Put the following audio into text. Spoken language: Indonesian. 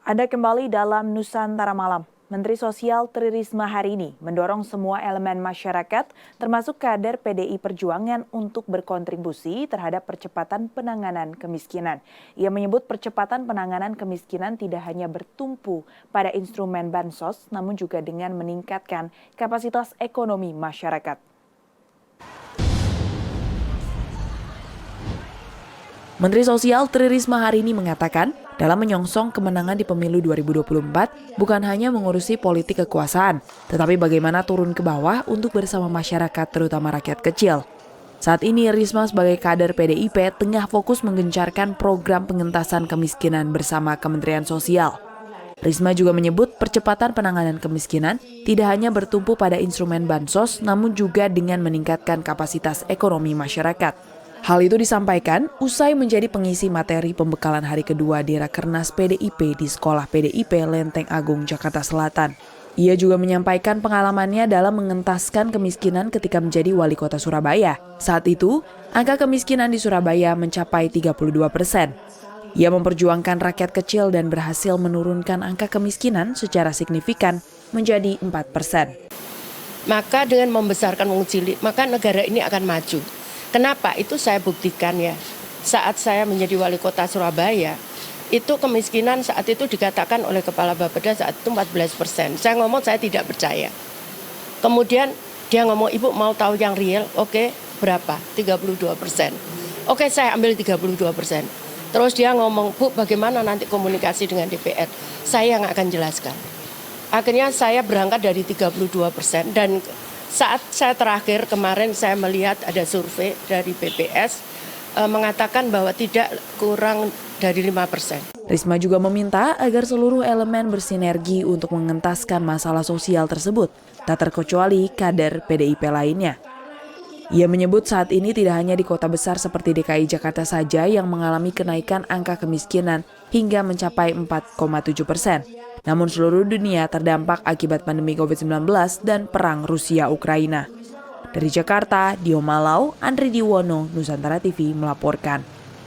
Anda kembali dalam Nusantara Malam. Menteri Sosial Tri Risma hari ini mendorong semua elemen masyarakat, termasuk kader PDI Perjuangan untuk berkontribusi terhadap percepatan penanganan kemiskinan. Ia menyebut percepatan penanganan kemiskinan tidak hanya bertumpu pada instrumen bansos, namun juga dengan meningkatkan kapasitas ekonomi masyarakat. Menteri Sosial Tri Risma hari ini mengatakan, dalam menyongsong kemenangan di pemilu 2024, bukan hanya mengurusi politik kekuasaan, tetapi bagaimana turun ke bawah untuk bersama masyarakat, terutama rakyat kecil. Saat ini, Risma sebagai kader PDIP tengah fokus menggencarkan program pengentasan kemiskinan bersama Kementerian Sosial. Risma juga menyebut percepatan penanganan kemiskinan tidak hanya bertumpu pada instrumen bansos, namun juga dengan meningkatkan kapasitas ekonomi masyarakat. Hal itu disampaikan usai menjadi pengisi materi pembekalan hari kedua di Rakernas PDIP di Sekolah PDIP Lenteng Agung, Jakarta Selatan. Ia juga menyampaikan pengalamannya dalam mengentaskan kemiskinan ketika menjadi wali kota Surabaya. Saat itu, angka kemiskinan di Surabaya mencapai 32%. Ia memperjuangkan rakyat kecil dan berhasil menurunkan angka kemiskinan secara signifikan menjadi 4%. Maka dengan membesarkan wong cilik, maka negara ini akan maju. Kenapa? Itu saya buktikan ya. Saat saya menjadi wali kota Surabaya, itu kemiskinan saat itu dikatakan oleh Kepala Bapeda saat itu 14%. Saya ngomong saya tidak percaya. Kemudian dia ngomong, ibu mau tahu yang real? Oke, berapa? 32%. Oke, saya ambil 32%. Terus dia ngomong, Bu, bagaimana nanti komunikasi dengan DPR? Saya yang akan jelaskan. Akhirnya saya berangkat dari 32% dan saat saya terakhir kemarin saya melihat ada survei dari BPS mengatakan bahwa tidak kurang dari 5%. Risma juga meminta agar seluruh elemen bersinergi untuk mengentaskan masalah sosial tersebut, tak terkecuali kader PDIP lainnya. Ia menyebut saat ini tidak hanya di kota besar seperti DKI Jakarta saja yang mengalami kenaikan angka kemiskinan hingga mencapai 4,7%. Namun seluruh dunia terdampak akibat pandemi COVID-19 dan perang Rusia-Ukraina. Dari Jakarta, Dio Malau, Andri Diwono, Nusantara TV melaporkan.